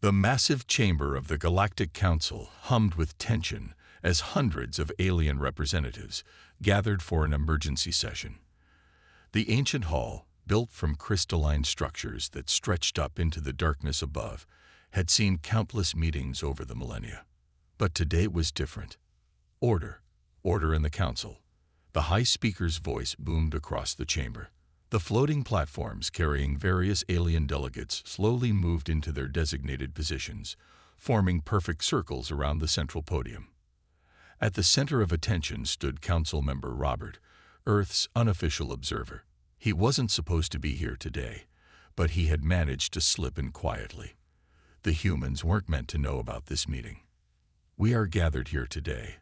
The massive chamber of the Galactic Council hummed with tension as hundreds of alien representatives gathered for an emergency session. The ancient hall, built from crystalline structures that stretched up into the darkness above, had seen countless meetings over the millennia. But today was different. Order. Order in the council. The High Speaker's voice boomed across the chamber. The floating platforms carrying various alien delegates slowly moved into their designated positions, forming perfect circles around the central podium. At the center of attention stood Council Member Robert, Earth's unofficial observer. He wasn't supposed to be here today, but he had managed to slip in quietly. The humans weren't meant to know about this meeting. "We are gathered here today,"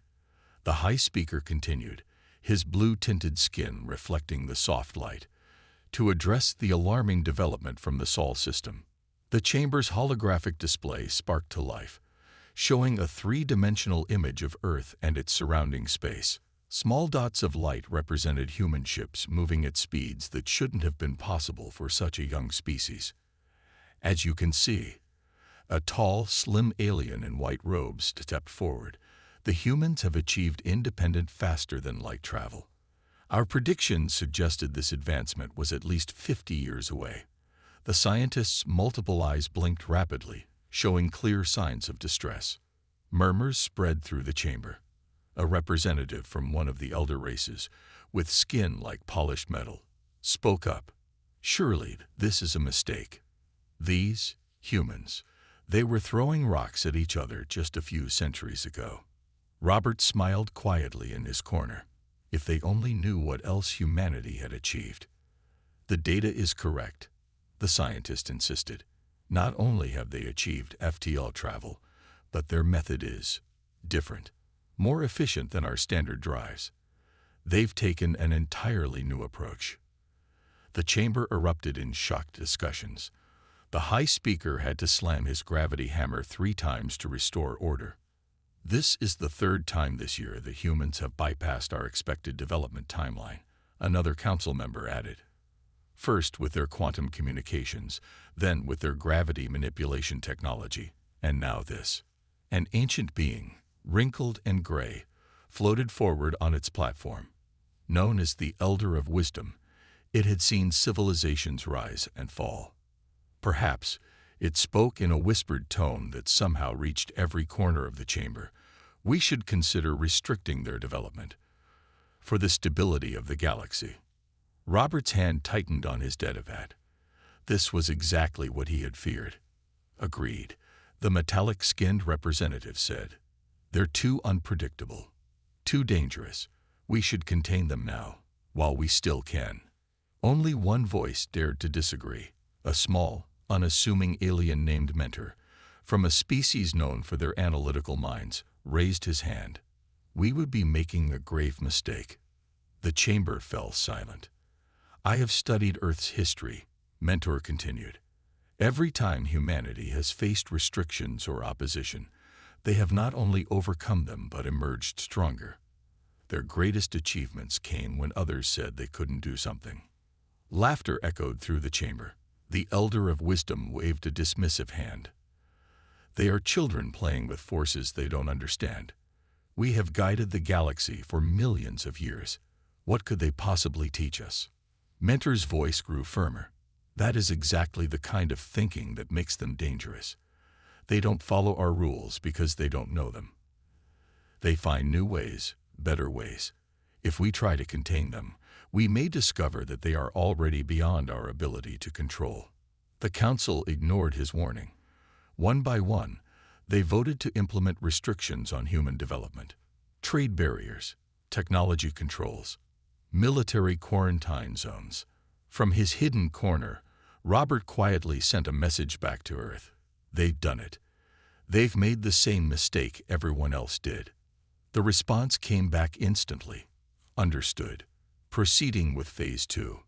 the High Speaker continued, his blue-tinted skin reflecting the soft light, "to address the alarming development from the Sol system." The chamber's holographic display sparked to life, showing a three-dimensional image of Earth and its surrounding space. Small dots of light represented human ships moving at speeds that shouldn't have been possible for such a young species. As you can see, a tall, slim alien in white robes stepped forward. The humans have achieved independence faster than light travel. Our predictions suggested this advancement was at least 50 years away. The scientists' multiple eyes blinked rapidly, showing clear signs of distress. Murmurs spread through the chamber. A representative from one of the elder races, with skin like polished metal, spoke up. "Surely this is a mistake. These humans, they were throwing rocks at each other just a few centuries ago." Robert smiled quietly in his corner. If they only knew what else humanity had achieved. "The data is correct," the scientist insisted. "Not only have they achieved FTL travel, but their method is different, more efficient than our standard drives. They've taken an entirely new approach." The chamber erupted in shocked discussions. The High Speaker had to slam his gravity hammer 3 times to restore order. "This is the 3rd time this year the humans have bypassed our expected development timeline," another council member added. "First with their quantum communications, then with their gravity manipulation technology, and now this." An ancient being, wrinkled and gray, floated forward on its platform. Known as the Elder of Wisdom, it had seen civilizations rise and fall. Perhaps it spoke in a whispered tone that somehow reached every corner of the chamber. "We should consider restricting their development for the stability of the galaxy." Robert's hand tightened on his Dedivat. This was exactly what he had feared. "Agreed," the metallic-skinned representative said. "They're too unpredictable, too dangerous. We should contain them now, while we still can." Only one voice dared to disagree, a small, unassuming alien named Mentor, from a species known for their analytical minds, raised his hand. "We would be making a grave mistake." The chamber fell silent. "I have studied Earth's history," Mentor continued. "Every time humanity has faced restrictions or opposition, they have not only overcome them but emerged stronger. Their greatest achievements came when others said they couldn't do something." Laughter echoed through the chamber. The Elder of Wisdom waved a dismissive hand. "They are children playing with forces they don't understand. We have guided the galaxy for millions of years. What could they possibly teach us?" Mentor's voice grew firmer. "That is exactly the kind of thinking that makes them dangerous. They don't follow our rules because they don't know them. They find new ways, better ways. If we try to contain them, we may discover that they are already beyond our ability to control." The council ignored his warning. One by one, they voted to implement restrictions on human development. Trade barriers, technology controls, military quarantine zones. From his hidden corner, Robert quietly sent a message back to Earth. "They've done it. They've made the same mistake everyone else did." The response came back instantly. "Understood. Proceeding with Phase 2.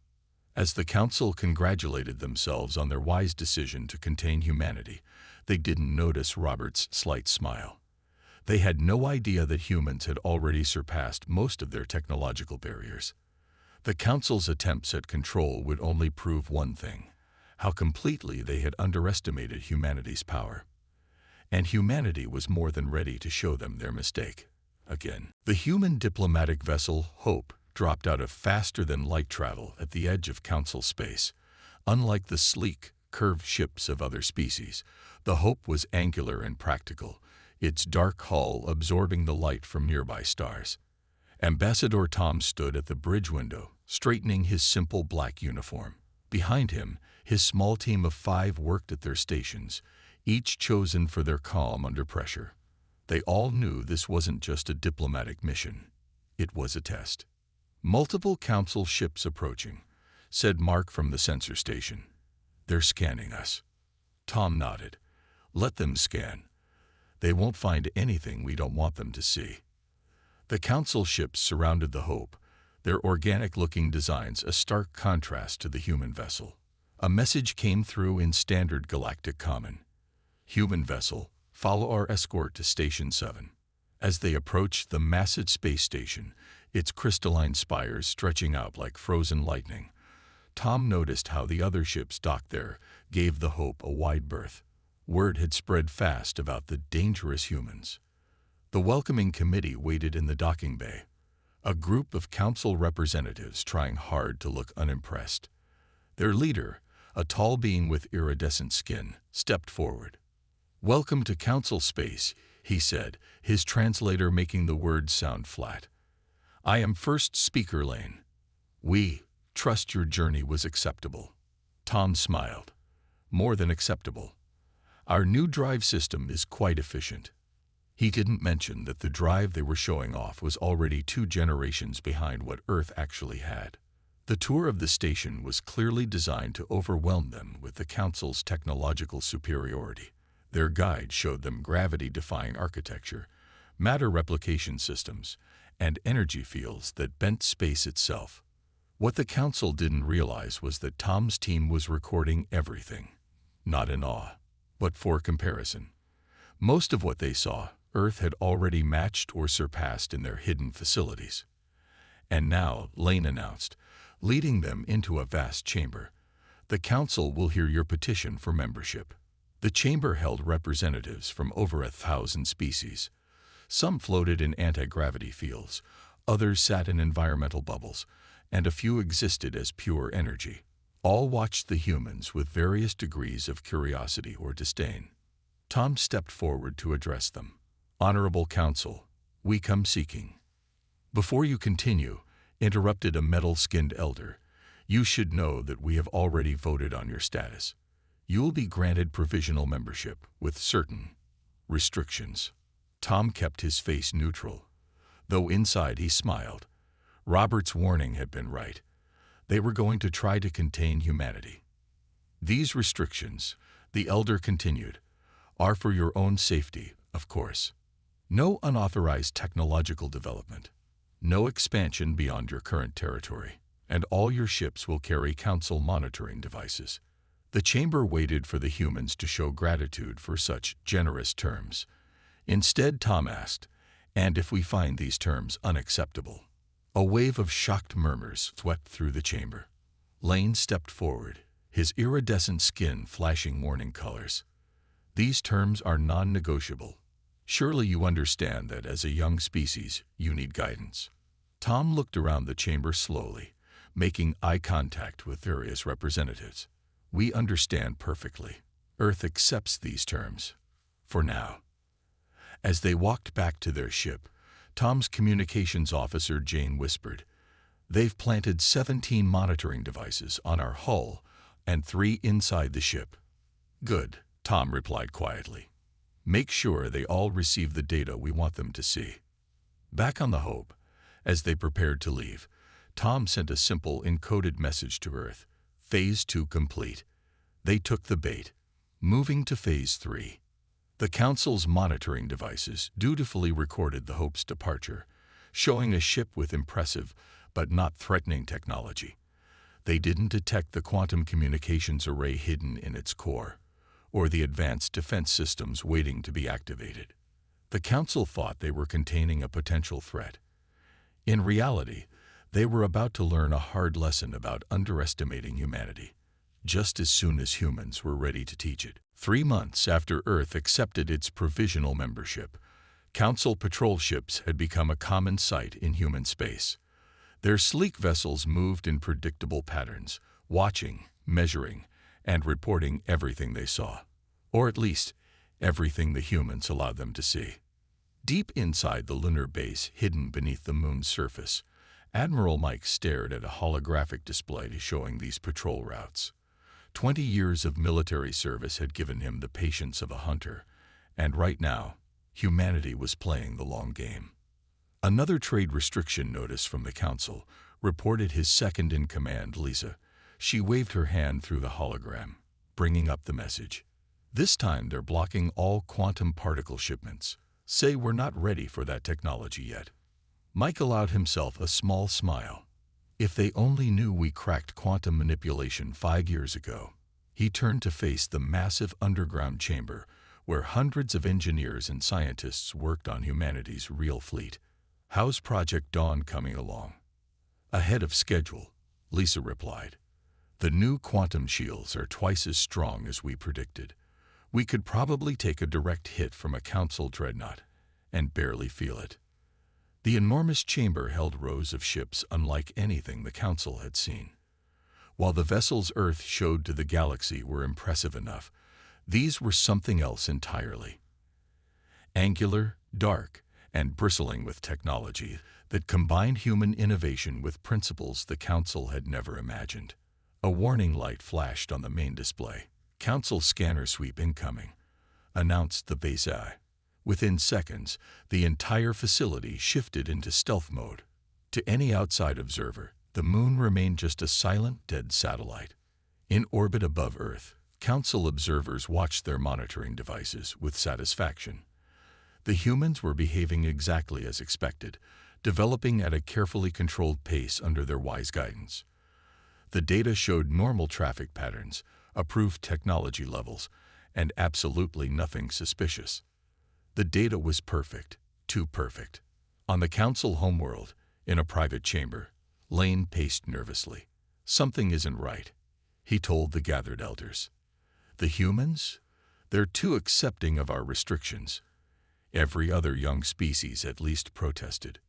As the council congratulated themselves on their wise decision to contain humanity, they didn't notice Robert's slight smile. They had no idea that humans had already surpassed most of their technological barriers. The Council's attempts at control would only prove one thing: how completely they had underestimated humanity's power. and humanity was more than ready to show them their mistake. Again, the human diplomatic vessel Hope dropped out of faster-than-light travel at the edge of Council space. Unlike the sleek, curved ships of other species, the Hope was angular and practical, its dark hull absorbing the light from nearby stars. Ambassador Tom stood at the bridge window, straightening his simple black uniform. Behind him, his small team of 5 worked at their stations, each chosen for their calm under pressure. They all knew this wasn't just a diplomatic mission. It was a test. "Multiple Council ships approaching," said Mark from the sensor station. "They're scanning us." Tom nodded. "Let them scan. They won't find anything we don't want them to see." The Council ships surrounded the Hope, their organic-looking designs a stark contrast to the human vessel. A message came through in standard Galactic common. "Human vessel, follow our escort to Station 7. As they approached the massive space station, its crystalline spires stretching out like frozen lightning, Tom noticed how the other ships docked there gave the Hope a wide berth. Word had spread fast about the dangerous humans. The welcoming committee waited in the docking bay, a group of Council representatives trying hard to look unimpressed. Their leader, a tall being with iridescent skin, stepped forward. "Welcome to Council space," he said, his translator making the words sound flat. "I am First Speaker Lane. We trust your journey was acceptable." Tom smiled. "More than acceptable. Our new drive system is quite efficient." He didn't mention that the drive they were showing off was already 2 generations behind what Earth actually had. The tour of the station was clearly designed to overwhelm them with the Council's technological superiority. Their guide showed them gravity-defying architecture, matter replication systems, and energy fields that bent space itself. What the Council didn't realize was that Tom's team was recording everything, not in awe, but for comparison. Most of what they saw, Earth had already matched or surpassed in their hidden facilities. And now, Lane announced, leading them into a vast chamber. "The Council will hear your petition for membership." The chamber held representatives from over 1,000 species. Some floated in anti-gravity fields, others sat in environmental bubbles, and a few existed as pure energy. All watched the humans with various degrees of curiosity or disdain. Tom stepped forward to address them. "Honorable Council, we come seeking." "Before you continue," interrupted a metal-skinned elder, "you should know that we have already voted on your status. You will be granted provisional membership with certain restrictions." Tom kept his face neutral, though inside he smiled. Robert's warning had been right. They were going to try to contain humanity. "These restrictions," the elder continued, "are for your own safety, of course. No unauthorized technological development, no expansion beyond your current territory, and all your ships will carry Council monitoring devices." The chamber waited for the humans to show gratitude for such generous terms. Instead, Tom asked, "And if we find these terms unacceptable?" A wave of shocked murmurs swept through the chamber. Lane stepped forward, his iridescent skin flashing warning colors. "These terms are non-negotiable. Surely you understand that as a young species, you need guidance." Tom looked around the chamber slowly, making eye contact with various representatives. "We understand perfectly. Earth accepts these terms. For now." As they walked back to their ship, Tom's communications officer Jane whispered, "They've planted 17 monitoring devices on our hull and 3 inside the ship." "Good," Tom replied quietly. "Make sure they all receive the data we want them to see." Back on the Hope, as they prepared to leave, Tom sent a simple encoded message to Earth. Phase 2 complete. They took the bait. Moving to Phase 3. The Council's monitoring devices dutifully recorded the Hope's departure, showing a ship with impressive but not threatening technology. They didn't detect the quantum communications array hidden in its core, or the advanced defense systems waiting to be activated. The Council thought they were containing a potential threat. In reality, they were about to learn a hard lesson about underestimating humanity, just as soon as humans were ready to teach it. 3 months after Earth accepted its provisional membership, Council patrol ships had become a common sight in human space. Their sleek vessels moved in predictable patterns, watching, measuring, and reporting everything they saw. Or at least, everything the humans allowed them to see. Deep inside the lunar base hidden beneath the moon's surface, Admiral Mike stared at a holographic display showing these patrol routes. 20 years of military service had given him the patience of a hunter, and right now, humanity was playing the long game. Another trade restriction notice from the Council reported his second-in-command, Lisa. She waved her hand through the hologram, bringing up the message. This time they're blocking all quantum particle shipments. Say we're not ready for that technology yet. Mike allowed himself a small smile. If they only knew we cracked quantum manipulation 5 years ago. He turned to face the massive underground chamber where hundreds of engineers and scientists worked on humanity's real fleet. How's Project Dawn coming along? Ahead of schedule, Lisa replied. The new quantum shields are twice as strong as we predicted. We could probably take a direct hit from a Council dreadnought and barely feel it. The enormous chamber held rows of ships unlike anything the Council had seen. While the vessels Earth showed to the galaxy were impressive enough, these were something else entirely. Angular, dark, and bristling with technology that combined human innovation with principles the Council had never imagined. A warning light flashed on the main display. Council scanner sweep incoming, announced the base eye. Within seconds, the entire facility shifted into stealth mode. To any outside observer, the moon remained just a silent, dead satellite. In orbit above Earth, Council observers watched their monitoring devices with satisfaction. The humans were behaving exactly as expected, developing at a carefully controlled pace under their wise guidance. The data showed normal traffic patterns, approved technology levels, and absolutely nothing suspicious. The data was perfect, too perfect. On the Council homeworld, in a private chamber, Lane paced nervously. Something isn't right, he told the gathered elders. The humans? They're too accepting of our restrictions. Every other young species at least protested.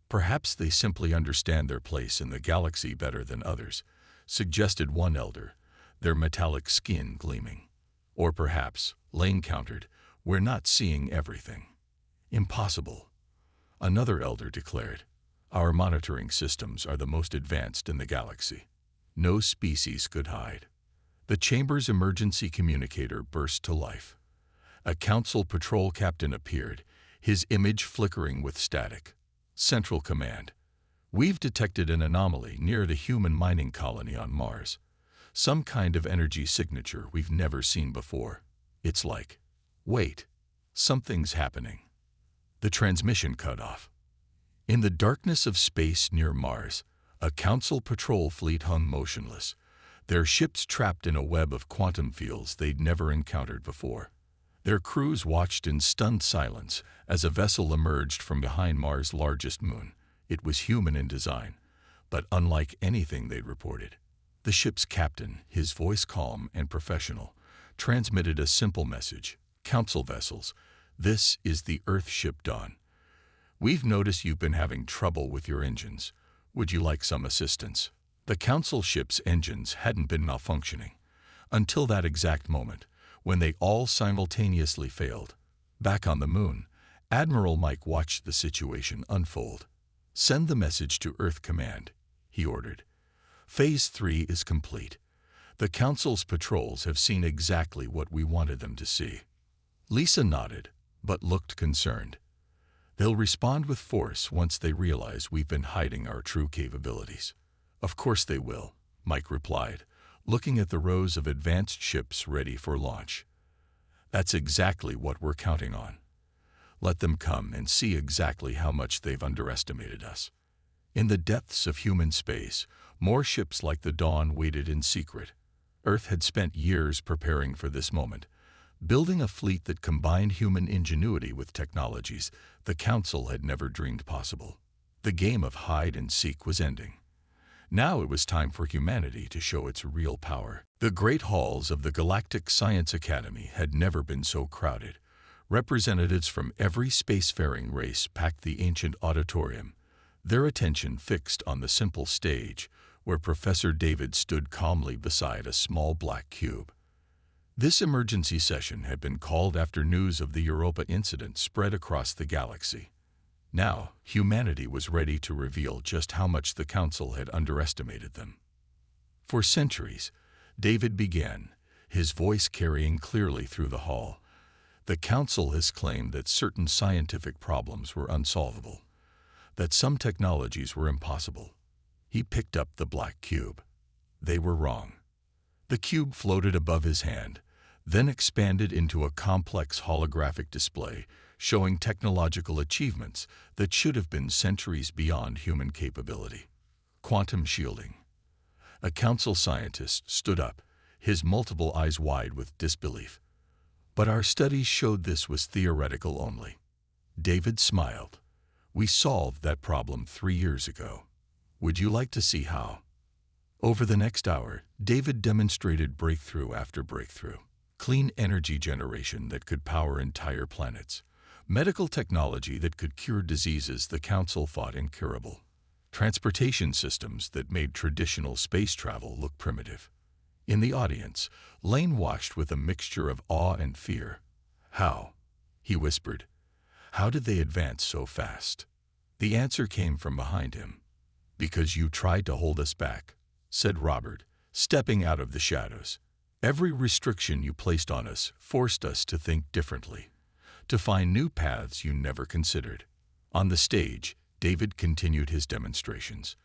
Perhaps they simply understand their place in the galaxy better than others, suggested one elder, their metallic skin gleaming. Or perhaps, Lane countered, we're not seeing everything. Impossible. Another elder declared, our monitoring systems are the most advanced in the galaxy. No species could hide. The chamber's emergency communicator burst to life. A Council patrol captain appeared, his image flickering with static. Central Command. We've detected an anomaly near the human mining colony on Mars. Some kind of energy signature we've never seen before. It's like, wait, something's happening. The transmission cut off. In the darkness of space near Mars, a Council patrol fleet hung motionless, their ships trapped in a web of quantum fields they'd never encountered before. Their crews watched in stunned silence as a vessel emerged from behind Mars' largest moon. It was human in design, but unlike anything they'd reported. The ship's captain, his voice calm and professional, transmitted a simple message. Council vessels, this is the Earth ship Dawn. We've noticed you've been having trouble with your engines. Would you like some assistance? The Council ship's engines hadn't been malfunctioning until that exact moment, when they all simultaneously failed. Back on the moon, Admiral Mike watched the situation unfold. Send the message to Earth Command, he ordered. Phase 3 is complete. The Council's patrols have seen exactly what we wanted them to see. Lisa nodded, but looked concerned. They'll respond with force once they realize we've been hiding our true capabilities. Of course they will, Mike replied, looking at the rows of advanced ships ready for launch. That's exactly what we're counting on. Let them come and see exactly how much they've underestimated us. In the depths of human space, more ships like the Dawn waited in secret. Earth had spent years preparing for this moment, building a fleet that combined human ingenuity with technologies the Council had never dreamed possible. The game of hide and seek was ending. Now it was time for humanity to show its real power. The great halls of the Galactic Science Academy had never been so crowded. Representatives from every spacefaring race packed the ancient auditorium, their attention fixed on the simple stage, where Professor David stood calmly beside a small black cube. This emergency session had been called after news of the Europa incident spread across the galaxy. Now, humanity was ready to reveal just how much the Council had underestimated them. For centuries, David began, his voice carrying clearly through the hall. The Council has claimed that certain scientific problems were unsolvable, that some technologies were impossible. He picked up the black cube. They were wrong. The cube floated above his hand, then expanded into a complex holographic display showing technological achievements that should have been centuries beyond human capability. Quantum shielding. A council scientist stood up, his multiple eyes wide with disbelief. But our studies showed this was theoretical only. David smiled. We solved that problem 3 years ago. Would you like to see how? Over the next hour, David demonstrated breakthrough after breakthrough. Clean energy generation that could power entire planets. Medical technology that could cure diseases the Council thought incurable. Transportation systems that made traditional space travel look primitive. In the audience, Lane watched with a mixture of awe and fear. How? He whispered. How did they advance so fast? The answer came from behind him. Because you tried to hold us back, said Robert, stepping out of the shadows. Every restriction you placed on us forced us to think differently, to find new paths you never considered. On the stage, David continued his demonstrations.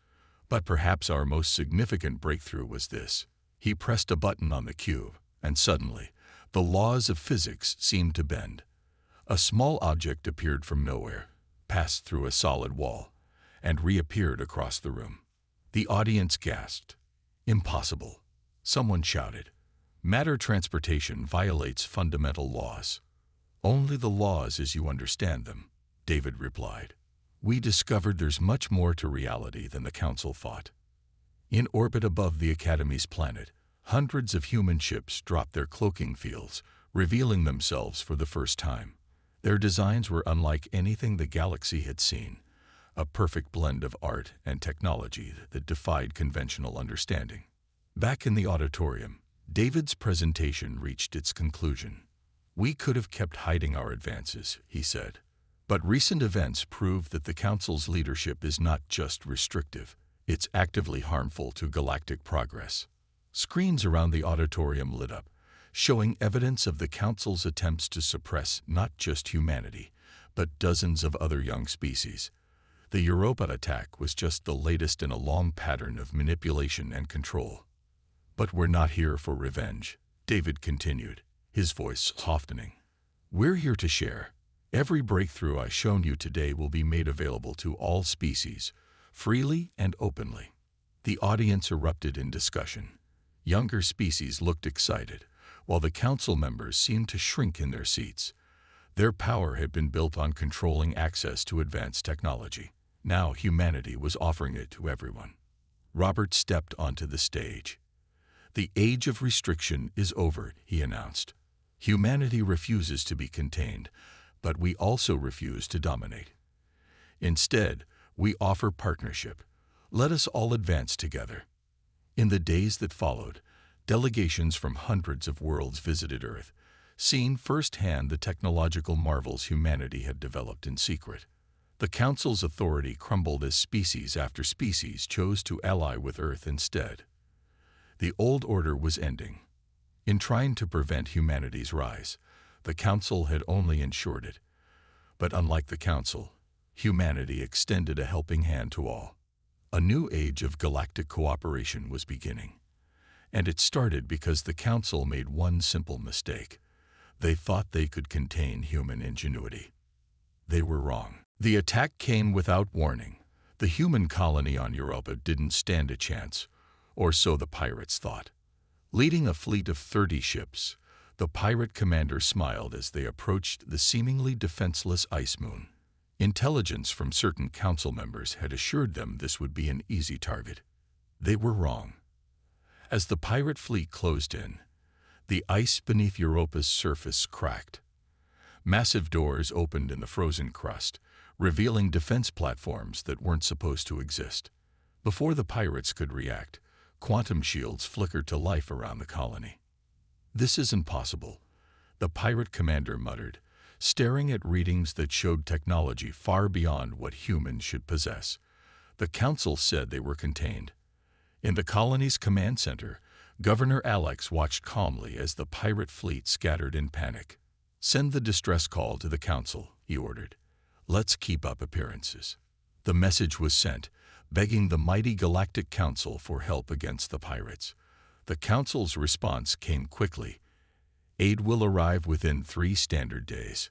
But perhaps our most significant breakthrough was this. He pressed a button on the cube, and suddenly, the laws of physics seemed to bend. A small object appeared from nowhere, passed through a solid wall, and reappeared across the room. The audience gasped. Impossible. Someone shouted. Matter transportation violates fundamental laws. Only the laws as you understand them, David replied. We discovered there's much more to reality than the Council thought. In orbit above the Academy's planet, hundreds of human ships dropped their cloaking fields, revealing themselves for the first time. Their designs were unlike anything the galaxy had seen, a perfect blend of art and technology that defied conventional understanding. Back in the auditorium, David's presentation reached its conclusion. We could have kept hiding our advances, he said. But recent events prove that the Council's leadership is not just restrictive, it's actively harmful to galactic progress. Screens around the auditorium lit up, showing evidence of the Council's attempts to suppress not just humanity, but dozens of other young species. The Europa attack was just the latest in a long pattern of manipulation and control. But we're not here for revenge, David continued, his voice softening. We're here to share. Every breakthrough I've shown you today will be made available to all species, freely and openly. The audience erupted in discussion. Younger species looked excited, while the Council members seemed to shrink in their seats. Their power had been built on controlling access to advanced technology. Now humanity was offering it to everyone. Robert stepped onto the stage. The age of restriction is over, he announced. Humanity refuses to be contained, but we also refuse to dominate. Instead, we offer partnership. Let us all advance together. In the days that followed, delegations from hundreds of worlds visited Earth, seeing firsthand the technological marvels humanity had developed in secret. The Council's authority crumbled as species after species chose to ally with Earth instead. The old order was ending. In trying to prevent humanity's rise, the Council had only ensured it. But unlike the Council, humanity extended a helping hand to all. A new age of galactic cooperation was beginning. And it started because the Council made one simple mistake. They thought they could contain human ingenuity. They were wrong. The attack came without warning. The human colony on Europa didn't stand a chance, or so the pirates thought. Leading a fleet of 30 ships, the pirate commander smiled as they approached the seemingly defenseless ice moon. Intelligence from certain Council members had assured them this would be an easy target. They were wrong. As the pirate fleet closed in, the ice beneath Europa's surface cracked. Massive doors opened in the frozen crust, revealing defense platforms that weren't supposed to exist. Before the pirates could react, quantum shields flickered to life around the colony. "This isn't possible," the pirate commander muttered, staring at readings that showed technology far beyond what humans should possess. The council said they were contained. In the colony's command center, Governor Alex watched calmly as the pirate fleet scattered in panic. "Send the distress call to the council," he ordered. "Let's keep up appearances." The message was sent, begging the mighty Galactic Council for help against the pirates. The council's response came quickly. "Aid will arrive within 3 standard days."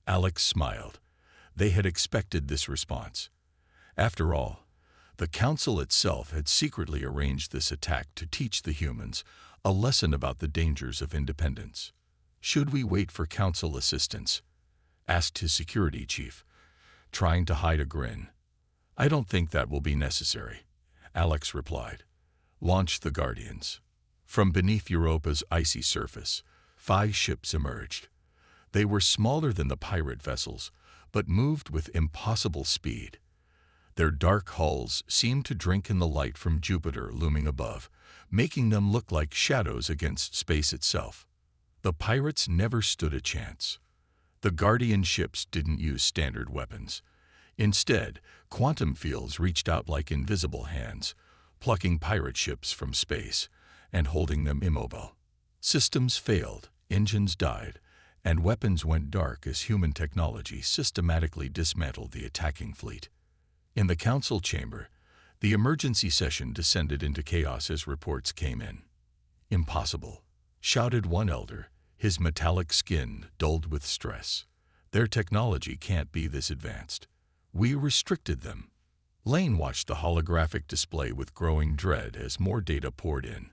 Alex smiled. They had expected this response. After all, the council itself had secretly arranged this attack to teach the humans a lesson about the dangers of independence. "Should we wait for council assistance?" asked his security chief, trying to hide a grin. "I don't think that will be necessary," Alex replied. "Launch the Guardians." From beneath Europa's icy surface, 5 ships emerged. They were smaller than the pirate vessels, but moved with impossible speed. Their dark hulls seemed to drink in the light from Jupiter looming above, making them look like shadows against space itself. The pirates never stood a chance. The Guardian ships didn't use standard weapons. Instead, quantum fields reached out like invisible hands, plucking pirate ships from space and holding them immobile. Systems failed, engines died, and weapons went dark as human technology systematically dismantled the attacking fleet. In the council chamber, the emergency session descended into chaos as reports came in. "Impossible," shouted one elder, his metallic skin dulled with stress. "Their technology can't be this advanced. We restricted them." Lane watched the holographic display with growing dread as more data poured in.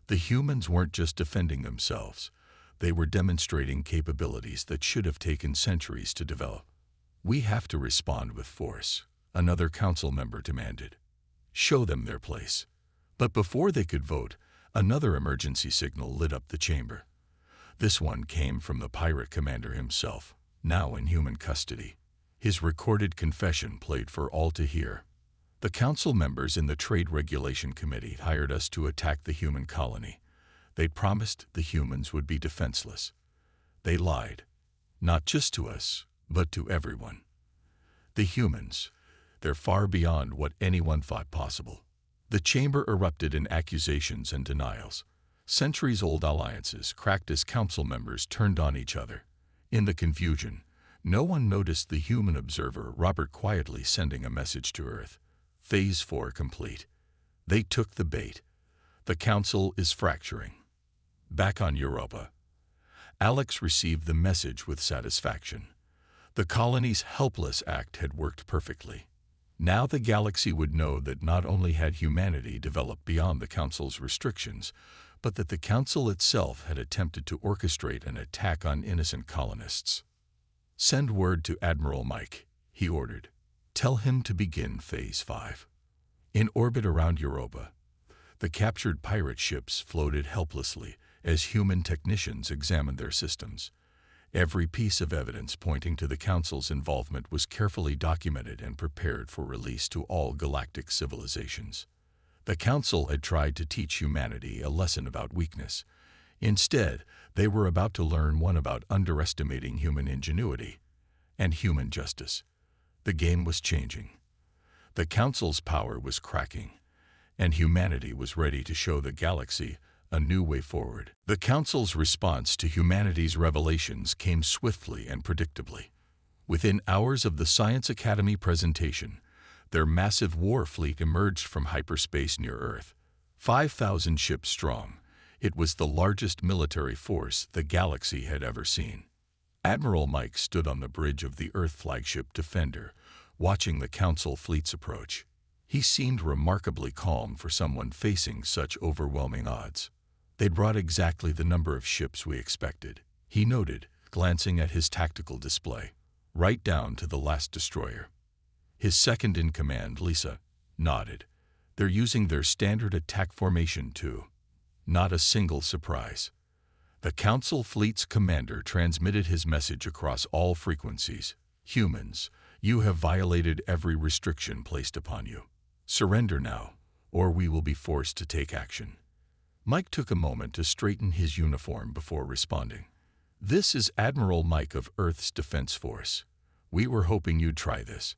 The humans weren't just defending themselves. They were demonstrating capabilities that should have taken centuries to develop. "We have to respond with force," another council member demanded. "Show them their place." But before they could vote, another emergency signal lit up the chamber. This one came from the pirate commander himself, now in human custody. His recorded confession played for all to hear. "The council members in the Trade Regulation Committee hired us to attack the human colony. They promised the humans would be defenseless. They lied, not just to us, but to everyone. The humans, they're far beyond what anyone thought possible." The chamber erupted in accusations and denials. Centuries-old alliances cracked as council members turned on each other. In the confusion, no one noticed the human observer Robert quietly sending a message to Earth. "Phase 4 complete." They took the bait. The council is fracturing. Back on Europa, Alex received the message with satisfaction. The colony's helpless act had worked perfectly. Now the galaxy would know that not only had humanity developed beyond the Council's restrictions, but that the Council itself had attempted to orchestrate an attack on innocent colonists. "Send word to Admiral Mike," he ordered. "Tell him to begin Phase 5. In orbit around Europa, the captured pirate ships floated helplessly as human technicians examined their systems. Every piece of evidence pointing to the Council's involvement was carefully documented and prepared for release to all galactic civilizations. The Council had tried to teach humanity a lesson about weakness. Instead, they were about to learn one about underestimating human ingenuity and human justice. The game was changing. The Council's power was cracking, and humanity was ready to show the galaxy a new way forward. The Council's response to humanity's revelations came swiftly and predictably. Within hours of the Science Academy presentation, their massive war fleet emerged from hyperspace near Earth. 5,000 ships strong, it was the largest military force the galaxy had ever seen. Admiral Mike stood on the bridge of the Earth flagship Defender, watching the Council fleets approach. He seemed remarkably calm for someone facing such overwhelming odds. "They brought exactly the number of ships we expected," he noted, glancing at his tactical display, "right down to the last destroyer." His second-in-command, Lisa, nodded. They're using their standard attack formation too. Not a single surprise. The Council Fleet's commander transmitted his message across all frequencies. Humans, you have violated every restriction placed upon you. Surrender now, or we will be forced to take action. Mike took a moment to straighten his uniform before responding. This is Admiral Mike of Earth's Defense Force. We were hoping you'd try this.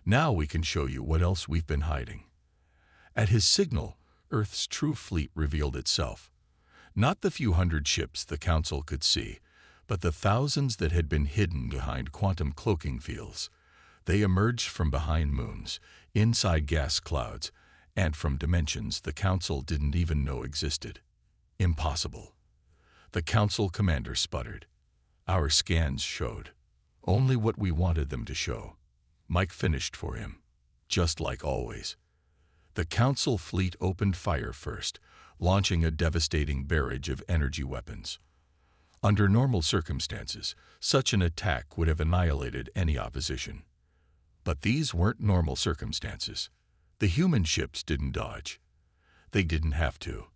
Now we can show you what else we've been hiding. At his signal, Earth's true fleet revealed itself. Not the few hundred ships the Council could see, but the thousands that had been hidden behind quantum cloaking fields. They emerged from behind moons, inside gas clouds, and from dimensions the Council didn't even know existed. Impossible. The Council commander sputtered. Our scans showed only what we wanted them to show. Mike finished for him, just like always. The Council fleet opened fire first, launching a devastating barrage of energy weapons. Under normal circumstances, such an attack would have annihilated any opposition. But these weren't normal circumstances. The human ships didn't dodge. They didn't have to.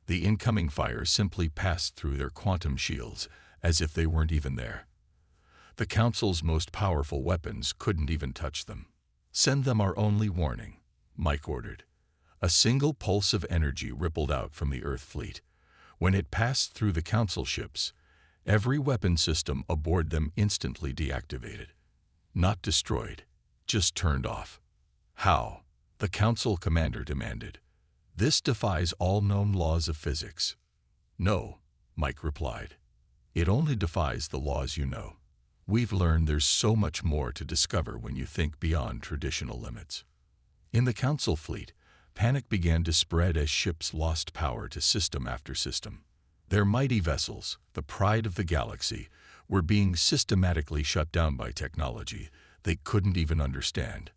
The incoming fire simply passed through their quantum shields as if they weren't even there. The Council's most powerful weapons couldn't even touch them. Send them our only warning, Mike ordered. A single pulse of energy rippled out from the Earth fleet. When it passed through the Council ships, every weapon system aboard them instantly deactivated. Not destroyed, just turned off. How? The Council commander demanded. This defies all known laws of physics. No, Mike replied. It only defies the laws you know. We've learned there's so much more to discover when you think beyond traditional limits. In the Council fleet, panic began to spread as ships lost power to system after system. Their mighty vessels, the pride of the galaxy, were being systematically shut down by technology they couldn't even understand.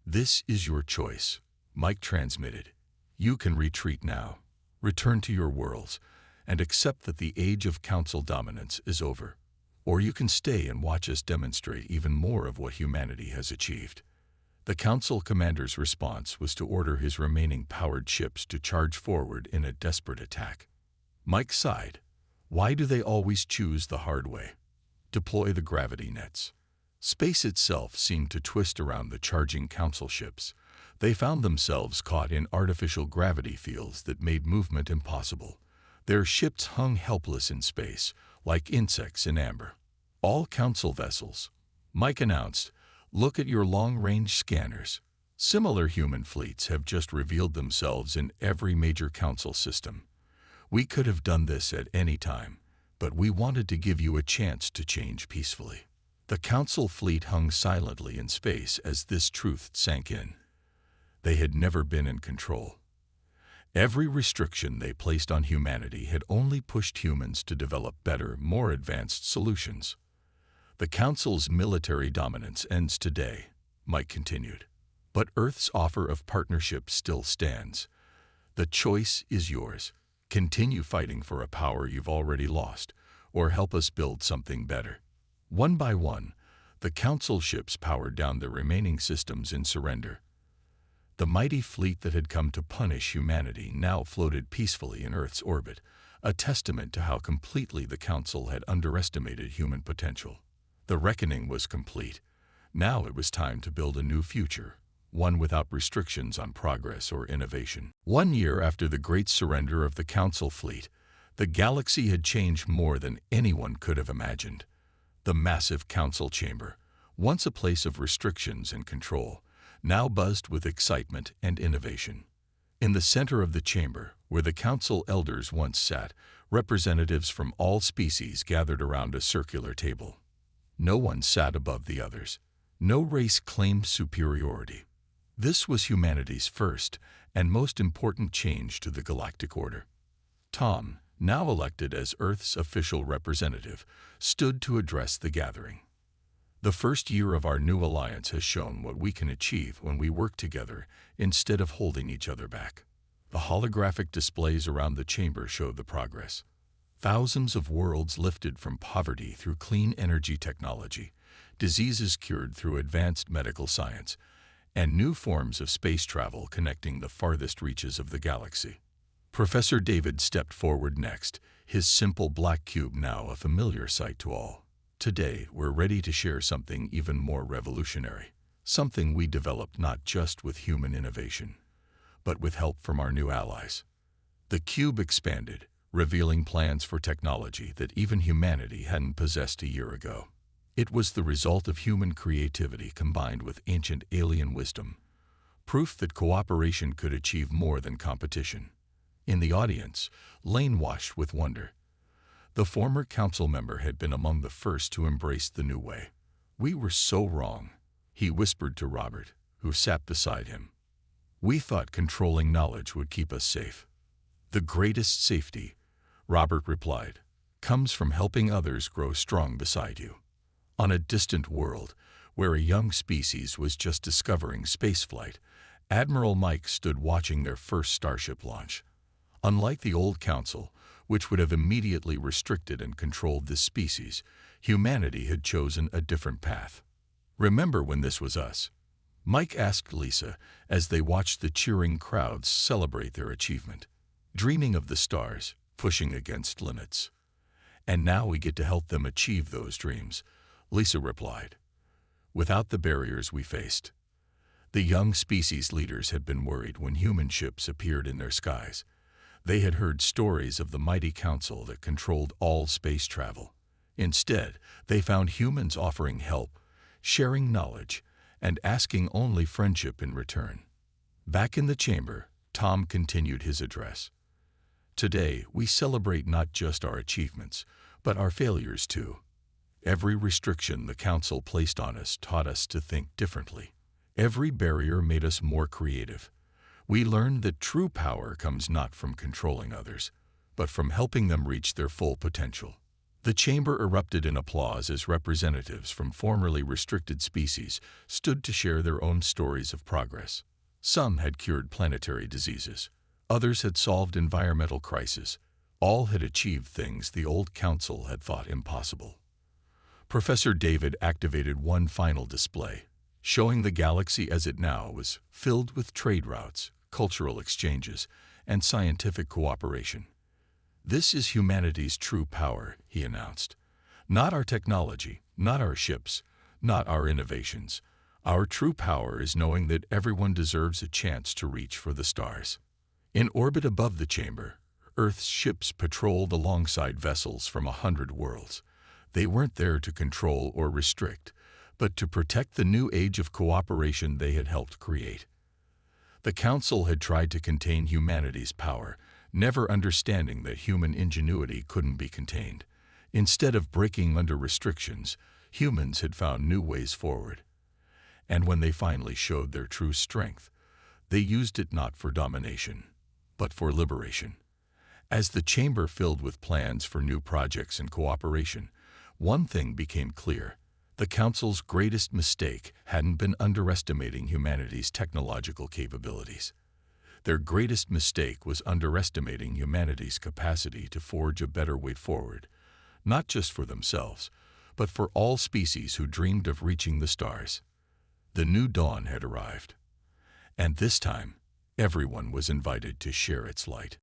This is your choice, Mike transmitted. You can retreat now, return to your worlds, and accept that the age of Council dominance is over. Or you can stay and watch us demonstrate even more of what humanity has achieved. The Council commander's response was to order his remaining powered ships to charge forward in a desperate attack. Mike sighed. Why do they always choose the hard way? Deploy the gravity nets. Space itself seemed to twist around the charging Council ships. They found themselves caught in artificial gravity fields that made movement impossible. Their ships hung helpless in space, like insects in amber. All Council vessels, Mike announced, look at your long-range scanners. Similar human fleets have just revealed themselves in every major Council system. We could have done this at any time, but we wanted to give you a chance to change peacefully. The Council fleet hung silently in space as this truth sank in. They had never been in control. Every restriction they placed on humanity had only pushed humans to develop better, more advanced solutions. The Council's military dominance ends today, Mike continued. But Earth's offer of partnership still stands. The choice is yours. Continue fighting for a power you've already lost, or help us build something better. One by one, the Council ships powered down the remaining systems in surrender. The mighty fleet that had come to punish humanity now floated peacefully in Earth's orbit, a testament to how completely the Council had underestimated human potential. The reckoning was complete. Now it was time to build a new future, one without restrictions on progress or innovation. 1 year after the great surrender of the Council fleet, the galaxy had changed more than anyone could have imagined. The massive Council chamber, once a place of restrictions and control, now buzzed with excitement and innovation. In the center of the chamber, where the Council elders once sat, representatives from all species gathered around a circular table. No one sat above the others. No race claimed superiority. This was humanity's first and most important change to the galactic order. Tom, now elected as Earth's official representative, stood to address the gathering. The first year of our new alliance has shown what we can achieve when we work together instead of holding each other back. The holographic displays around the chamber showed the progress. Thousands of worlds lifted from poverty through clean energy technology, diseases cured through advanced medical science, and new forms of space travel connecting the farthest reaches of the galaxy. Professor David stepped forward next, his simple black cube now a familiar sight to all. Today, we're ready to share something even more revolutionary, something we developed not just with human innovation, but with help from our new allies. The cube expanded, revealing plans for technology that even humanity hadn't possessed a year ago. It was the result of human creativity combined with ancient alien wisdom, proof that cooperation could achieve more than competition. In the audience, Lane watched with wonder. The former council member had been among the first to embrace the new way. "We were so wrong," he whispered to Robert, who sat beside him. "We thought controlling knowledge would keep us safe." "The greatest safety," Robert replied, "comes from helping others grow strong beside you." On a distant world, where a young species was just discovering spaceflight, Admiral Mike stood watching their first starship launch. Unlike the old council, which would have immediately restricted and controlled this species, humanity had chosen a different path. "Remember when this was us?" Mike asked Lisa as they watched the cheering crowds celebrate their achievement. "Dreaming of the stars, pushing against limits. And now we get to help them achieve those dreams," Lisa replied. "Without the barriers we faced." The young species leaders had been worried when human ships appeared in their skies. They had heard stories of the mighty council that controlled all space travel. Instead, they found humans offering help, sharing knowledge, and asking only friendship in return. Back in the chamber, Tom continued his address. "Today, we celebrate not just our achievements, but our failures too. Every restriction the council placed on us taught us to think differently. Every barrier made us more creative. We learned that true power comes not from controlling others, but from helping them reach their full potential." The chamber erupted in applause as representatives from formerly restricted species stood to share their own stories of progress. Some had cured planetary diseases. Others had solved environmental crises. All had achieved things the old council had thought impossible. Professor David activated one final display, showing the galaxy as it now was filled with trade routes, cultural exchanges, and scientific cooperation. "This is humanity's true power," he announced. "Not our technology, not our ships, not our innovations. Our true power is knowing that everyone deserves a chance to reach for the stars." In orbit above the chamber, Earth's ships patrolled alongside vessels from 100 worlds. They weren't there to control or restrict, but to protect the new age of cooperation they had helped create. The Council had tried to contain humanity's power, never understanding that human ingenuity couldn't be contained. Instead of breaking under restrictions, humans had found new ways forward. And when they finally showed their true strength, they used it not for domination, but for liberation. As the chamber filled with plans for new projects and cooperation, one thing became clear. The Council's greatest mistake hadn't been underestimating humanity's technological capabilities. Their greatest mistake was underestimating humanity's capacity to forge a better way forward, not just for themselves, but for all species who dreamed of reaching the stars. The new dawn had arrived, and this time, everyone was invited to share its light.